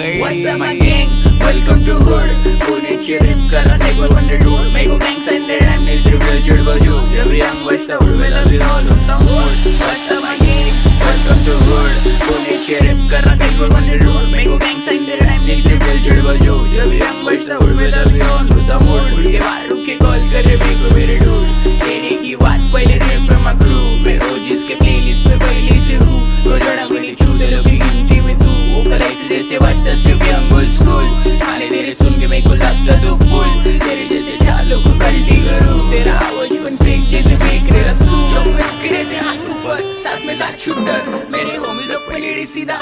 What's up my gang? Welcome to hood. पुणेची rep करा take 100 road. मेरे को gang sign दे rhyme नहीं सिर्फ real चिड़ बजू. जब young बजता उड़वेला भी roll होता mood. What's up my gang? Welcome to hood. पुणेची रिप करा take 100 road. मेरे को gang sign दे rhyme नहीं सिर्फ real चिड़ बजू. जब young बजता उड़वेला भी roll होता mood. उड़ के बाहर रुक के call करे मेरे मेरे dude. तेरे की बात पहले rap पे my crew. मैं OGs के playlist पे पहले से हूँ. तो जड़ा मेरी चूते लोग की गिनती में तू. वो कलाई से जैसे बच्चा सिर्फ young old school. खाने तेरे सुन के मेरे को लगता तो फुल. तेरे जैसे चालों को गलती करूँ. तेरा आवाज बन फेंक जैसे फेंक रहा तू. चौबीस गिरे थे हाथ ऊपर साथ में साथ शूटर. मेरे होmies लोग पे लेडी सीधा